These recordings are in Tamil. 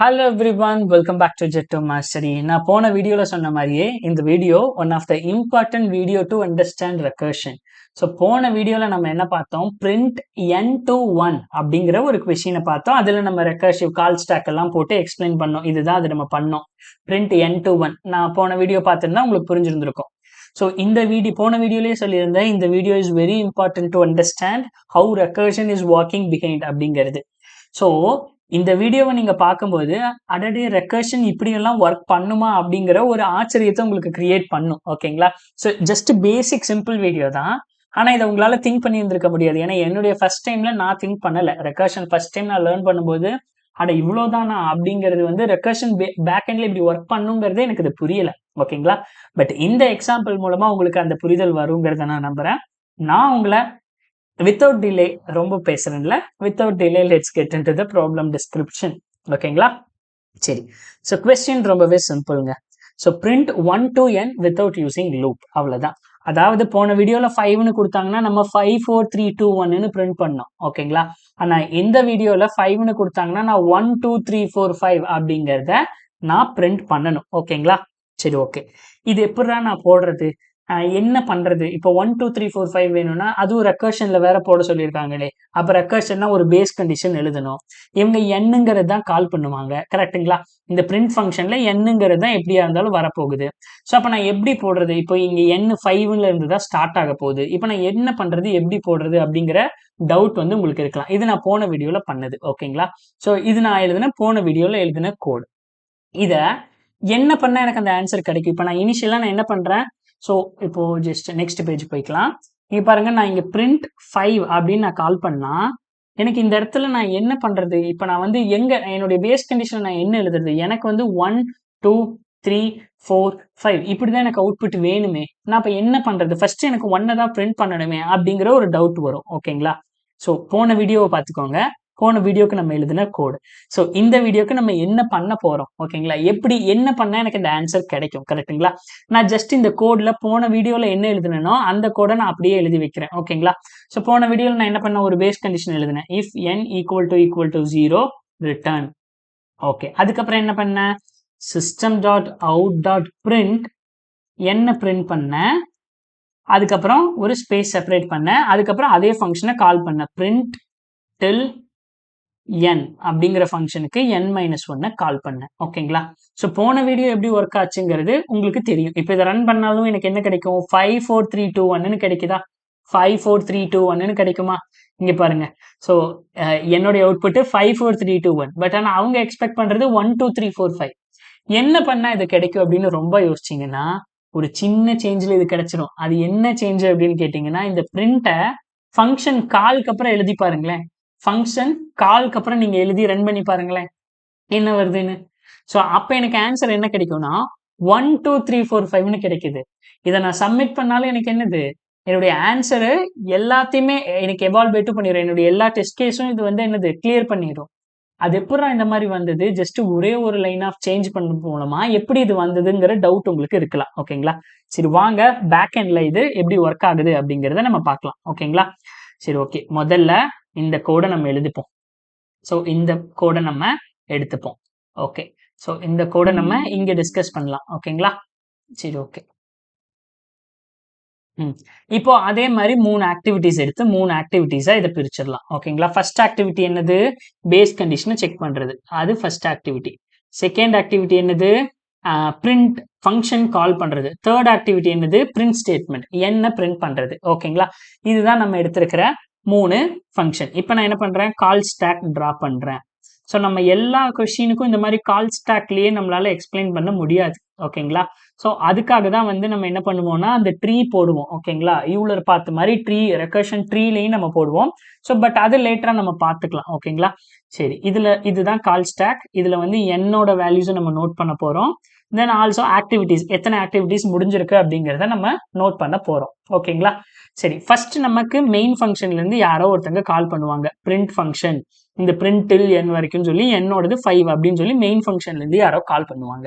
Hello everyone, welcome back to jet to mastery. நான் போன வீடியோவில் சொன்ன மாதிரியே இந்த video one of the important video to understand recursion. So போன வீடியோவில் நம்ம என்ன பார்த்தோம், பிரிண்ட் என் டு ஒன் அப்படிங்கிற ஒரு கொஷினை பார்த்தோம். அதில் நம்ம ரெக்கர்சிவ் கால் ஸ்டாக் எல்லாம் போட்டு எக்ஸ்பிளைன் பண்ணோம். இதுதான் அது நம்ம பண்ணோம், பிரிண்ட் என் டு ஒன். நான் போன வீடியோ பார்த்துருந்தா உங்களுக்கு புரிஞ்சிருந்திருக்கும். ஸோ இந்த போன வீடியோலேயே சொல்லியிருந்தேன், இந்த video is very important to understand how recursion is working behind அப்படிங்கிறது. ஸோ இந்த வீடியோவை நீங்க பார்க்கும்போது அடடே ரெக்கர்ஷன் இப்படியெல்லாம் ஒர்க் பண்ணுமா அப்படிங்கிற ஒரு ஆச்சரியத்தை உங்களுக்கு கிரியேட் பண்ணும். ஓகேங்களா? ஸோ ஜஸ்ட் பேசிக் சிம்பிள் வீடியோ தான். ஆனா இதை உங்களால திங்க் பண்ணி இருந்திருக்க முடியாது. ஏன்னா என்னுடைய ஃபர்ஸ்ட் டைம்ல நான் திங்க் பண்ணல. ரெக்கர்ஷன் ஃபர்ஸ்ட் டைம் நான் லேர்ன் பண்ணும்போது அட இவ்வளோதானா அப்படிங்கிறது வந்து ரெக்கர்ஷன் பேக் எண்ட்ல இப்படி ஒர்க் பண்ணுங்கிறதே எனக்கு இது புரியல. ஓகேங்களா? பட் இந்த எக்ஸாம்பிள் மூலமா உங்களுக்கு அந்த புரிதல் வருங்கிறத நான் நம்புறேன். நான் உங்களை வித்தவுட் டிலே ரொம்ப பேசுறேன்ல, without delay let's get into the problem description. ஓகேங்களா? சரி, ஸோ கொஸ்டின் ரொம்பவே சிம்பிள்ங்க. So print 1 to n without using loop, அவ்வளோதான். அதாவது போன வீடியோவில் 5ன்னு கொடுத்தாங்கன்னா நம்ம 5 4 3 2 1ன்னு பிரிண்ட் பண்ணோம். ஓகேங்களா? ஆனால் இந்த வீடியோவில் 5ன்னு கொடுத்தாங்கன்னா நான் 1 2 3 4 5 அப்படிங்கிறத நான் பிரிண்ட் பண்ணணும். ஓகேங்களா? சரி, ஓகே. இது எப்படிடா நான் போடுறது, என்ன பண்றது? இப்போ 1 2 3 4 5 வேணும்னா அதுவும் ரெக்கர்ஷன்ல வேற போட சொல்லியிருக்காங்களே. அப்ப ரெக்கர்ஷன்னா ஒரு பேஸ் கண்டிஷன் எழுதணும். இவங்க என்னங்கிறது தான் கால் பண்ணுவாங்க, கரெக்டுங்களா? இந்த பிரிண்ட் ஃபங்க்ஷன்ல என்னங்கிறது தான் எப்படியா இருந்தாலும் வரப்போகுது. ஸோ அப்போ நான் எப்படி போடுறது? இப்போ இங்க n 5ல இருந்து தான் ஸ்டார்ட் ஆக போகுது. இப்போ நான் என்ன பண்றது, எப்படி போடுறது அப்படிங்கிற டவுட் வந்து உங்களுக்கு இருக்கலாம். இது நான் போன வீடியோல பண்ணது. ஓகேங்களா? ஸோ இது நான் எழுதின போன வீடியோல எழுதின கோட். இத என்ன பண்ணா எனக்கு அந்த ஆன்சர் கிடைக்கும்? இப்போ நான் இனிஷியலா நான் என்ன பண்றேன், ஸோ இப்போ ஜஸ்ட் நெக்ஸ்ட் பேஜ் போய்க்கலாம். இங்க பாருங்க, நான் இங்க பிரிண்ட் 5 அப்படின்னு நான் கால் பண்ணா எனக்கு இந்த இடத்துல நான் என்ன பண்றது? இப்போ நான் வந்து எங்க என்னுடைய பேஸ் கண்டிஷன் நான் என்ன எழுதுறது? எனக்கு வந்து 1 2 3 4 5 இப்படிதான் எனக்கு அவுட்புட் வேணுமே. நான் அப்ப என்ன பண்றது? ஃபர்ஸ்ட் எனக்கு 1 தான் பிரிண்ட் பண்ணணுமே அப்படிங்கிற ஒரு டவுட் வரும். ஓகேங்களா? ஸோ போன வீடியோவை பார்த்துக்கோங்க. போன வீடியோக்கு நம்ம எழுதின கோடு. ஸோ இந்த வீடியோக்கு நம்ம என்ன பண்ண போறோம்? ஓகேங்களா? எப்படி என்ன பண்ணா எனக்கு இந்த ஆன்சர் கிடைக்கும், கரெக்டுங்களா? நான் ஜஸ்ட் இந்த கோட்ல போன வீடியோல என்ன எழுதுனோ அந்த கோடை நான் அப்படியே எழுதி வைக்கிறேன். ஓகேங்களா? ஸோ போன வீடியோல நான் என்ன பண்ண, ஒரு பேஸ் கண்டிஷன் எழுதினேன். If n equal to 0 return. Okay, அதுக்கப்புறம் என்ன பண்ண, system dot out dot print என்ன பிரிண்ட் பண்ண, அதுக்கப்புறம் ஒரு ஸ்பேஸ் செப்பரேட் பண்ண, அதுக்கப்புறம் அதே ஃபங்க்ஷனை கால் பண்ண, பிரிண்ட் டில் n அப்படிங்கிற ஃபங்க்ஷனுக்கு n-1 கால் பண்ணேன். ஓகேங்களா? ஸோ போன வீடியோ எப்படி ஒர்க் ஆச்சுங்கிறது உங்களுக்கு தெரியும். இப்போ இதை ரன் பண்ணாலும் எனக்கு என்ன கிடைக்கும், 5 4 3 2 1ன்னு கிடைக்குதா? 5 4 3 2 1ன்னு கிடைக்குமா? இங்க பாருங்க. ஸோ என்னுடைய அவுட்புட் 5 4 3 2 1. பட் ஆனால் அவங்க எக்ஸ்பெக்ட் பண்றது 1 2 3 4 5. என்ன பண்ணா இது கிடைக்கும் அப்படின்னு ரொம்ப யோசிச்சீங்கன்னா ஒரு சின்ன சேஞ்சில் இது கிடைச்சிடும். அது என்ன சேஞ்ச் அப்படின்னு கேட்டீங்கன்னா, இந்த பிரிண்ட்டை ஃபங்க்ஷன் கால்க்கு அப்புறம் எழுதி பாருங்களேன். ஃபங்க்ஷன் கால்க்கு அப்புறம் நீங்க எழுதி ரன் பண்ணி பாருங்களேன் என்ன வருதுன்னு. ஸோ அப்போ எனக்கு ஆன்சர் என்ன கிடைக்கும்னா 1 2 3 4 5ன்னு கிடைக்குது. இதை நான் சப்மிட் பண்ணாலும் எனக்கு என்னது, என்னுடைய ஆன்சரு எல்லாத்தையுமே எனக்கு எவால்வேட்டும் பண்ணிடும். என்னுடைய எல்லா டெஸ்ட் கேஸும் இது வந்து என்னது கிளியர் பண்ணிடும். அது எப்படா இந்த மாதிரி வந்தது, ஜஸ்ட் ஒரே ஒரு லைன் ஆஃப் சேஞ்ச் பண்ண மூலமா எப்படி இது வந்ததுங்கிற டவுட் உங்களுக்கு இருக்கலாம். ஓகேங்களா? சரி வாங்க, பேக் எண்ட்ல இது எப்படி ஒர்க் ஆகுது அப்படிங்கிறத நம்ம பார்க்கலாம். ஓகேங்களா? சரி, ஓகே. முதல்ல இந்த கோடை நம்ம எழுதிப்போம். ஸோ இந்த கோடை நம்ம எடுத்துப்போம். ஓகே, ஸோ இந்த கோடை நம்ம இங்க டிஸ்கஸ் பண்ணலாம். ஓகேங்களா? சரி, ஓகே. இப்போ அதே மாதிரி 3 ஆக்டிவிட்டிஸ் எடுத்து 3 ஆக்டிவிட்டிஸா இதை பிரிச்சிடலாம். ஓகேங்களா? ஃபர்ஸ்ட் ஆக்டிவிட்டி என்னது, பேஸ் கண்டிஷனை செக் பண்றது, அது ஃபர்ஸ்ட் ஆக்டிவிட்டி. செகண்ட் ஆக்டிவிட்டி என்னது, பிரிண்ட் ஃபங்க்ஷன் கால் பண்றது. தேர்ட் ஆக்டிவிட்டி என்னது, பிரிண்ட் ஸ்டேட்மெண்ட், என்ன பிரிண்ட் பண்றது. ஓகேங்களா? இதுதான் நம்ம எடுத்திருக்கிற 3 ஃபங்க்ஷன். இப்போ நான் என்ன பண்றேன், கால் ஸ்டாக் டிரா பண்றேன். ஸோ நம்ம எல்லா கொஸ்டினுக்கும் இந்த மாதிரி கால் ஸ்டாக்லயே நம்மளால எக்ஸ்பிளைன் பண்ண முடியாது. ஓகேங்களா? ஸோ அதுக்காக தான் வந்து நம்ம என்ன பண்ணுவோம்னா அந்த ட்ரீ போடுவோம். ஓகேங்களா? யூலர் பார்த்த மாதிரி ட்ரீ, ரெக்கர்ஷன் ட்ரீலையும் நம்ம போடுவோம். ஸோ பட் அது லேட்டரா நம்ம பார்த்துக்கலாம். ஓகேங்களா? சரி, இதுதான் கால் ஸ்டாக். இதுல வந்து என்னோட வேல்யூஸை நம்ம நோட் பண்ண போறோம். தென் ஆல்சோ ஆக்டிவிட்டிஸ், எத்தனை ஆக்டிவிட்டிஸ் முடிஞ்சிருக்கு அப்படிங்கிறத நம்ம நோட் பண்ண போறோம். ஓகேங்களா? சரி, ஃபர்ஸ்ட் நமக்கு மெயின் ஃபங்க்ஷன்ல இருந்து யாரோ ஒருத்தங்க கால் பண்ணுவாங்க, பிரிண்ட் ஃபங்க்ஷன். இந்த பிரிண்ட் டில் n வரைக்கும் சொல்லி என்னோடது 5 அப்படின்னு சொல்லி மெயின் ஃபங்க்ஷன்ல இருந்து யாரோ கால் பண்ணுவாங்க.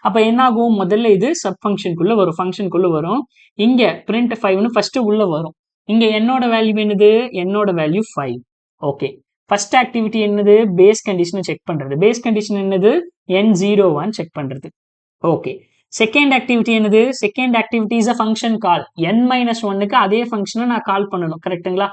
அப்ப என்ன ஆகும், முதல்ல இது சப் ஃபங்க்ஷனுக்குள்ள வரும், ஃபங்க்ஷனுக்குள்ள வரும். இங்க பிரிண்ட் 5ன்னு ஃபர்ஸ்ட் உள்ள வரும். இங்க என்னோட வேல்யூ என்னது, என்னோட வேல்யூ 5. ஓகே, ஃபர்ஸ்ட் ஆக்டிவிட்டி என்னது, பேஸ் கண்டிஷனை செக் பண்றது. பேஸ் கண்டிஷன் என்னது, n01 செக் பண்றது. ஓகே, செகண்ட் ஆக்டிவிட்டி என்னது, second activity is a function call. n-1க்கு அதே ஃபங்க்ஷனை நான் கால் பண்ணணும், கரெக்ட்டுங்களா?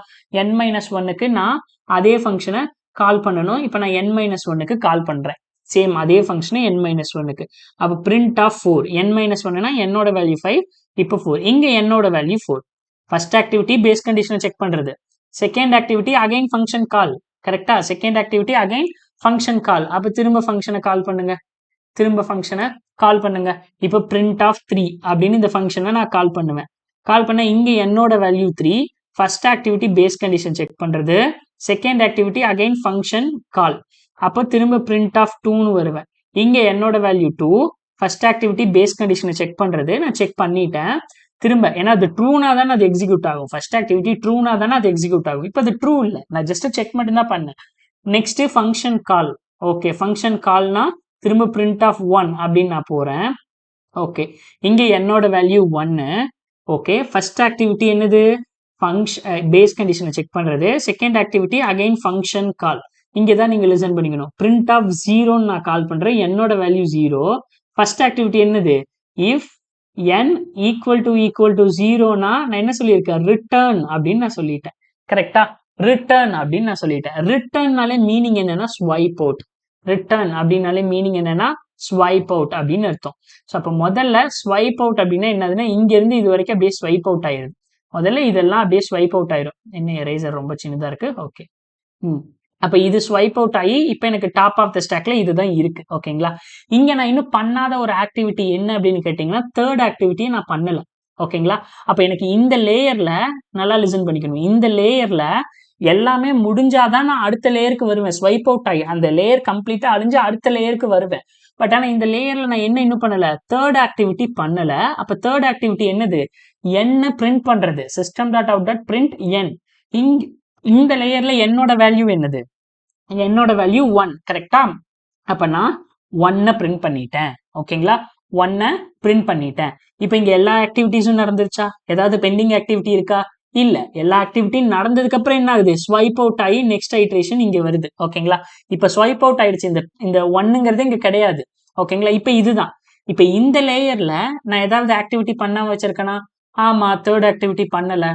n-1க்கு நான் அதே ஃபங்க்ஷனை கால் பண்ணணும். இப்போ நான் n-1க்கு கால் பண்றேன், சேம் அதே ஃபங்க்ஷனை n-1க்கு. அப்போ பிரிண்ட் ஆஃப் 4. n-1னா என்னோட வேல்யூ 5, இப்போ 4. இங்க என்னோட வேல்யூ 4. ஃபர்ஸ்ட் ஆக்டிவிட்டி பேஸ் கண்டிஷனை செக் பண்றது. Second activity again function call, கரெக்டா? Second activity again function call. அப்போ திரும்ப ஃபங்க்ஷனை கால் பண்ணுங்க, திரும்ப ஃபங்க்ஷனை கால் பண்ணுங்க. இப்போ பிரிண்ட் ஆஃப் 3 அப்படின்னு இந்த ஃபங்க்ஷனை நான் கால் பண்ணுவேன். கால் பண்ண இங்க என்னோட value 3. First activity base condition check பண்றது. Second activity again function call. அப்போ திரும்ப பிரிண்ட் ஆஃப் 2ன்னு வருவேன். இங்க என்னோட வேல்யூ 2. ஃபர்ஸ்ட் ஆக்டிவிட்டி பேஸ் கண்டிஷனை செக் பண்றது. நான் செக் பண்ணிட்டேன். திரும்ப ஏன்னா அது ட்ரூனா தானே அது எக்ஸிக்யூட் ஆகும். ஃபர்ஸ்ட் ஆக்டிவிட்டி ட்ரூனா தானே அது எக்ஸிக்யூட் ஆகும். இப்போ அது ட்ரூ இல்லை, நான் ஜஸ்ட் செக் மட்டும் தான் பண்ணேன். Next function call. Okay, function கால்னா திரும்ப பிரிண்ட் ஆஃப் 1 அப்படின்னு நான் போறேன். ஓகே, இங்க என்னோட வேல்யூ 1. ஓகே, ஃபர்ஸ்ட் ஆக்டிவிட்டி என்னது, பேஸ் கண்டிஷனை செக் பண்றது. செகண்ட் ஆக்டிவிட்டி அகைன் ஃபங்க்ஷன் கால். இங்க தான் நீங்க லிசன் பண்ணிக்கணும். பிரிண்ட் ஆஃப் 0ன்னு நான் கால் பண்றேன், என்னோட வேல்யூ 0. ஃபர்ஸ்ட் ஆக்டிவிட்டி என்னது, இஃப் n ஈக்குவல் டு 0னா நான் என்ன சொல்லியிருக்கேன், ரிட்டர்ன் அப்படின்னு நான் சொல்லிட்டேன், கரெக்டா? ரிட்டர்ன் அப்படின்னு நான் சொல்லிட்டேன். ரிட்டர்ன்னாலே மீனிங் என்னன்னா ஸ்வைப் அவுட். ரிட்டர்ன் அப்படின்னாலே மீனிங் என்னன்னா ஸ்வைப் அவுட் அப்படின்னு அர்த்தம். ஸோ அப்போ முதல்ல ஸ்வைப் அவுட் அப்படின்னா என்னதுன்னா, இங்க இருந்து இது வரைக்கும் அப்படியே ஸ்வைப் அவுட் ஆயிருது. முதல்ல இதெல்லாம் அப்படியே ஸ்வைப் அவுட் ஆயிரும். என்ன எரேசர் ரொம்ப சின்னதா இருக்கு. ஓகே, அப்ப இது ஸ்வைப் அவுட் ஆகி இப்போ எனக்கு டாப் ஆஃப் த ஸ்டாக்ல இதுதான் இருக்கு. ஓகேங்களா? இங்க நான் இன்னும் பண்ணாத ஒரு ஆக்டிவிட்டி என்ன அப்படின்னு கேட்டீங்கன்னா, தேர்ட் ஆக்டிவிட்டியை நான் பண்ணல. ஓகேங்களா? அப்ப எனக்கு இந்த லேயர்ல நல்லா லிசன் பண்ணிக்கணும். இந்த லேயர்ல எல்லாமே முடிஞ்சாதான் நான் அடுத்த லேயருக்கு வருவேன். ஸ்வைப் அவுட் ஆகி அந்த லேயர் கம்ப்ளீட்டா அழிஞ்சு அடுத்த லேயருக்கு வருவேன். பட் ஆனா இந்த லேயர்ல நான் என்ன இன்னும் பண்ணல, தேர்ட் ஆக்டிவிட்டி பண்ணல. அப்ப தேர்ட் ஆக்டிவிட்டி என்னது, என்ன பிரிண்ட் பண்றது. System dot out dot print n. இந்த லேயர்ல என்னோட வேல்யூ என்னது, என்னோட வேல்யூ 1, கரெக்டா? அப்ப நான் 1 பிரிண்ட் பண்ணிட்டேன். ஓகேங்களா? 1 பிரிண்ட் பண்ணிட்டேன். இப்போ இங்க எல்லா ஆக்டிவிட்டிஸும் நடந்துருச்சா? ஏதாவது பெண்டிங் ஆக்டிவிட்டி இருக்கா? இல்ல. எல்லா ஆக்டிவிட்டியும் நடந்ததுக்கு அப்புறம் என்ன ஆகுது, ஸ்வைப் அவுட் ஆகி நெக்ஸ்ட் ஐட்ரேஷன் இங்க வருது. ஓகேங்களா? இப்ப ஸ்வைப் அவுட் ஆயிடுச்சு. இந்த 1ங்கிறது இங்க கிடையாது. ஓகேங்களா? இப்ப இதுதான். இப்ப இந்த லேயர்ல நான் ஏதாவது ஆக்டிவிட்டி பண்ணாம வச்சிருக்கேனா? ஆமா, தேர்ட் ஆக்டிவிட்டி பண்ணல.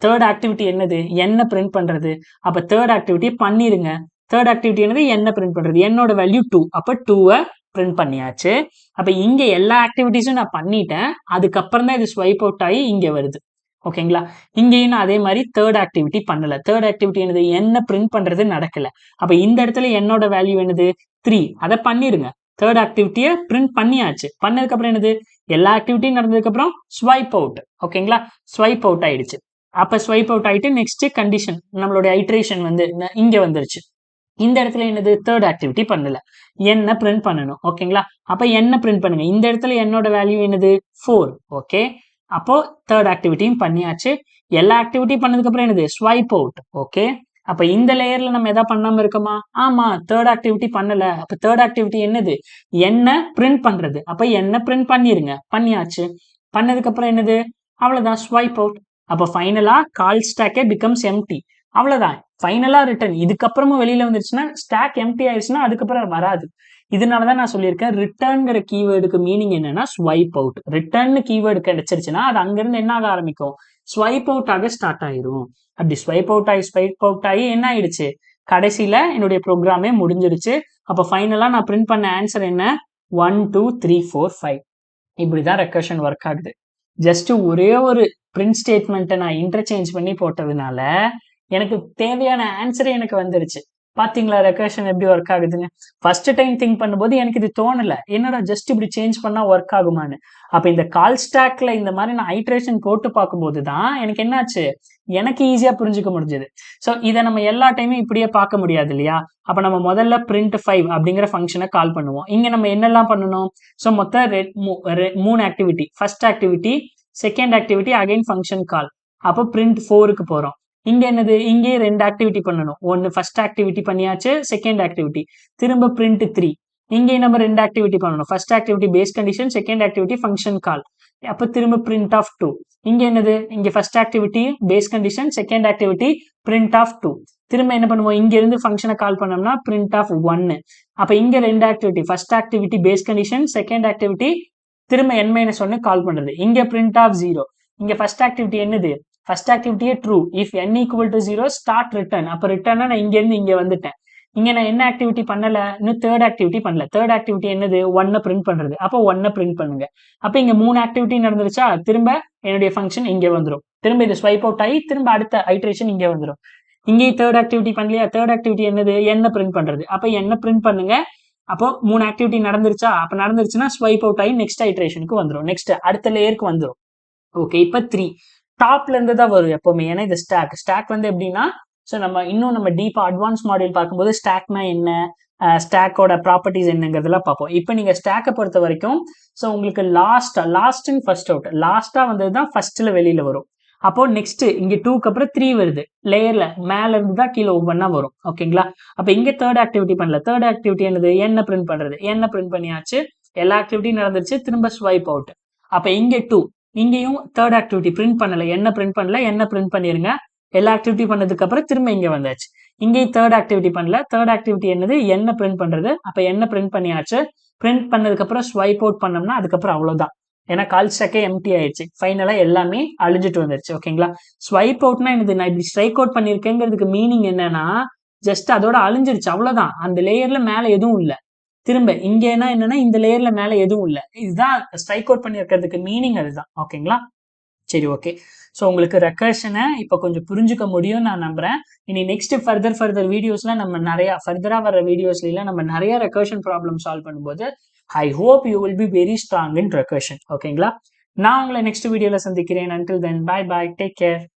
தேர்ட் ஆக்டிவிட்டி என்னது, என்ன பிரிண்ட் பண்றது. அப்ப தேர்ட் ஆக்டிவிட்டி பண்ணிருங்க. தேர்ட் ஆக்டிவிட்டி என்னது, என்ன பிரிண்ட் பண்றது. என்னோட வேல்யூ 2. அப்ப 2 பிரிண்ட் பண்ணியாச்சு. அப்ப இங்க எல்லா ஆக்டிவிட்டிஸும் நான் பண்ணிட்டேன். அதுக்கப்புறம் தான் இது ஸ்வைப் அவுட் ஆகி இங்க வருது. ஓகேங்களா? இங்கேயும் நான் அதே மாதிரி தேர்ட் ஆக்டிவிட்டி பண்ணல. தேர்ட் ஆக்டிவிட்டி என்னது, என்ன பிரிண்ட் பண்றது நடக்கல. அப்ப இந்த இடத்துல என்னோட வேல்யூ என்னது, 3. அதை பண்ணிருங்க. தேர்ட் ஆக்டிவிட்டியை பிரிண்ட் பண்ணியாச்சு. பண்ணதுக்கு அப்புறம் என்னது, எல்லா ஆக்டிவிட்டியும் நடந்ததுக்கு அப்புறம் ஸ்வைப் அவுட். ஓகேங்களா? ஸ்வைப் அவுட் ஆயிடுச்சு. அப்ப ஸ்வைப் அவுட் ஆயிட்டு நெக்ஸ்ட் கண்டிஷன் நம்மளுடைய ஐட்ரேஷன் வந்து இங்க வந்துருச்சு. இந்த இடத்துல என்னது, தேர்ட் ஆக்டிவிட்டி பண்ணல, என்ன பிரிண்ட் பண்ணணும். ஓகேங்களா? அப்ப என்ன பிரிண்ட் பண்ணுங்க. இந்த இடத்துல என்னோட வேல்யூ என்னது, 4. ஓகே, அப்போ தேர்ட் ஆக்டிவிட்டியும் பண்ணியாச்சு. எல்லா ஆக்டிவிட்டி பண்ணதுக்கு அப்புறம் என்னது, ஸ்வைப் அவுட். ஓகே, அப்ப இந்த லேயர்ல நம்ம எதாவது பண்ணாம இருக்கோமா? ஆமா, தேர்ட் ஆக்டிவிட்டி பண்ணல. அப்ப தேர்ட் ஆக்டிவிட்டி என்னது, என்ன பிரிண்ட் பண்றது. அப்ப என்ன பிரிண்ட் பண்ணிருங்க. பண்ணியாச்சு. பண்ணதுக்கு அப்புறம் என்னது, அவ்வளவுதான், ஸ்வைப் அவுட். அப்ப ஃபைனலா கால் ஸ்டாக்கே பிகம்ஸ் எம்டி. அவ்வளவுதான், ஃபைனலா ரிட்டர்ன். இதுக்கப்புறமும் வெளியில வந்துருச்சுன்னா ஸ்டாக் எம்டி ஆயிடுச்சுன்னா அதுக்கப்புறம் வராது. இதனாலதான் நான் சொல்லியிருக்கேன், ரிட்டர்ன்ங்கிற கீவேர்டுக்கு மீனிங் என்னன்னா ஸ்வைப் அவுட். ரிட்டர்ன் கீவேர்டு கிடைச்சிருச்சுன்னா அது அங்கிருந்து என்ன ஆக ஆரம்பிக்கும், ஸ்வைப் அவுட் ஆக ஸ்டார்ட் ஆயிரும். அப்படி ஸ்வைப் அவுட் ஆகி என்ன ஆயிடுச்சு, கடைசியில என்னுடைய ப்ரோக்ராமே முடிஞ்சிருச்சு. அப்ப ஃபைனலா நான் பிரிண்ட் பண்ண ஆன்சர் என்ன, 1 2 3 4 5. இப்படிதான் ரெக்கர்ஷன் ஒர்க் ஆகுது. ஜஸ்ட் ஒரே ஒரு பிரிண்ட் ஸ்டேட்மெண்ட்டை நான் இன்டர்சேஞ்ச் பண்ணி போட்டதுனால எனக்கு தேவையான ஆன்சரே எனக்கு வந்துருச்சு. பாத்தீங்களா ரெக்கர்ஷன் எப்படி ஒர்க் ஆகுதுன்னு. ஃபர்ஸ்ட் டைம் திங்க் பண்ணும்போது எனக்கு இது தோணல, என்னடா ஜஸ்ட் இப்படி சேஞ்ச் பண்ணா ஒர்க் ஆகுமான்னு. அப்ப இந்த கால் ஸ்டாக்ல இந்த மாதிரி நான் ஐட்ரேஷன் போட்டு பார்க்கும்போது தான் எனக்கு என்னாச்சு, எனக்கு ஈஸியா புரிஞ்சுக்க முடிஞ்சது. ஸோ இதை நம்ம எல்லா டைமும் இப்படியே பார்க்க முடியாது இல்லையா? அப்ப நம்ம முதல்ல பிரிண்ட் 5 அப்படிங்கிற ஃபங்க்ஷனை கால் பண்ணுவோம். இங்க நம்ம என்னெல்லாம் பண்ணணும், ஸோ மொத்தம் 3 activity. First activity, second activity, again function call. அப்போ பிரிண்ட் 4க்கு போறோம். இங்க என்னது, இங்கே 2 ஆக்டிவிட்டி பண்ணணும். ஒன்னு ஃபர்ஸ்ட் ஆக்டிவிட்டி பண்ணியாச்சு, செகண்ட் ஆக்டிவிட்டி. திரும்ப பிரிண்ட் 3. இங்கே நம்ம 2 ஆக்டிவிட்டி பண்ணணும். First activity base condition, second activity function call. அப்ப திரும்ப பிரிண்ட் ஆஃப் 2. இங்க என்னது, இங்க first activity base condition, second activity print of 2. திரும்ப என்ன பண்ணுவோம், இங்க இருந்து ஃபங்க்ஷனை கால் பண்ணோம்னா பிரிண்ட் ஆஃப் 1. அப்ப இங்க 2 activity, first activity base condition, second activity திரும்ப n-1 கால் பண்றது. இங்க பிரிண்ட் ஆஃப் 0. இங்க ஃபர்ஸ்ட் ஆக்டிவிட்டி என்னது, ஃபர்ஸ்ட் ஆக்டிவிட்டியே true. If n equal to 0 start return. அப்ப ரிட்டர்னா நான் இங்க இருந்து இங்க வந்துட்டேன். இங்க நான் என்ன ஆக்டிவிட்டி பண்ணல, இன்னும் தேர்ட் ஆக்டிவிட்டி பண்ணல. தேர்ட் ஆக்டிவிட்டி என்னது, 1 பிரிண்ட் பண்றது. அப்போ 1 பிரிண்ட் பண்ணுங்க. அப்ப இங்க 3 ஆக்டிவிட்டி நடந்துருச்சா, திரும்ப என்னுடைய ஃபங்க்ஷன் இங்க வந்துடும். திரும்ப இது ஸ்வைப் அவுட் ஆகி திரும்ப அடுத்த ஐட்ரேஷன் இங்க வந்துடும். இங்கே தேர்ட் ஆக்டிவிட்டி பண்ணலையா, தேர்ட் ஆக்டிவிட்டி என்னது, என்ன பிரிண்ட் பண்றது. அப்ப என்ன பிரிண்ட் பண்ணுங்க. அப்போ 3 ஆக்டிவிட்டி நடந்துருச்சா, அப்ப நடந்துருச்சுன்னா ஸ்வைப் அவுட் ஆகி நெக்ஸ்ட் ஐட்ரேஷனுக்கு வந்துடும், நெக்ஸ்ட் அடுத்த லேயருக்கு வந்துடும். ஓகே, இப்ப 3 டாப்ல இருந்து தான் வரும் எப்பவுமே. ஏன்னா இது ஸ்டாக் வந்து எப்படின்னா, ஸோ நம்ம இன்னும் நம்ம டீப்பா அட்வான்ஸ் மாடியூல் பார்க்கும்போது ஸ்டாக்னா என்ன, ஸ்டாக்கோட ப்ராப்பர்ட்டிஸ் என்னங்கிறதெல்லாம் பார்ப்போம். இப்போ நீங்க ஸ்டாக்கை பொறுத்த வரைக்கும் ஸோ உங்களுக்கு லாஸ்ட் அண்ட் ஃபர்ஸ்ட் அவுட், லாஸ்டா வந்தது தான் ஃபர்ஸ்ட்ல வெளியில வரும். அப்போ நெக்ஸ்ட் இங்க 2க்கு அப்புறம் 3 வருது, லேயர்ல மேல இருந்து தான் கீழே ஒவ்வொன்னா வரும். ஓகேங்களா, அப்ப இங்க தேர்ட் ஆக்டிவிட்டி பண்ணல. தேர்ட் ஆக்டிவிட்டி என்னது, என்ன பிரிண்ட் பண்றது. என்ன பிரிண்ட் பண்ணியாச்சு, எல்லா ஆக்டிவிட்டியும் நடந்துருச்சு, திரும்ப ஸ்வைப் அவுட். அப்ப இங்க 2, இங்கேயும் தேர்ட் ஆக்டிவிட்டி பிரிண்ட் பண்ணல, என்ன பிரிண்ட் பண்ணல, என்ன பிரிண்ட் பண்ணிருங்க. எல்லா ஆக்டிவிட்டி பண்ணதுக்கு அப்புறம் திரும்ப இங்க வந்தாச்சு. இங்கேயும் தேர்ட் ஆக்டிவிட்டி பண்ணல. தேர்ட் ஆக்டிவிட்டி என்னது, என்ன பிரிண்ட் பண்றது. அப்ப என்ன பிரிண்ட் பண்ணியாச்சு, பிரிண்ட் பண்ணதுக்கு அப்புறம் ஸ்வைப் அவுட் பண்ணோம்னா அதுக்கப்புறம் அவ்வளவுதான். ஏன்னா கால் ஸ்டாக்கே எம்டி ஆயிடுச்சு, ஃபைனலா எல்லாமே அழிஞ்சிட்டு வந்துருச்சு. ஓகேங்களா, ஸ்வைப் அவுட்னா என்னது, நான் இப்படி ஸ்ட்ரைக் அவுட் பண்ணிருக்கேங்கிறதுக்கு மீனிங் என்னன்னா ஜஸ்ட் அதோட அழிஞ்சிருச்சு, அவ்வளவுதான். அந்த லேயர்ல மேல எதுவும் இல்ல. திரும்ப இங்க என்னன்னா இந்த லேயர்ல மேல எதுவும் இல்ல. இதுதான் ஸ்ட்ரைக் அவுட் பண்ணிருக்கிறதுக்கு மீனிங், அதுதான். ஓகேங்களா, சரி, ஓகே. ஸோ உங்களுக்கு ரெக்கர்ஷனை இப்போ கொஞ்சம் புரிஞ்சுக்க முடியும் நான் நம்புறேன். இனி நெக்ஸ்ட் ஃபர்தர் வீடியோஸ்ல நம்ம நிறைய ஃபர்தரா வர வீடியோஸ்ல நம்ம நிறைய ரெக்கர்ஷன் ப்ராப்ளம் சால்வ் பண்ணும்போது I hope you will be very strong in recursion. ஓகேங்களா, நான் உங்களை நெக்ஸ்ட் வீடியோல சந்திக்கிறேன். until then, bye bye, take care.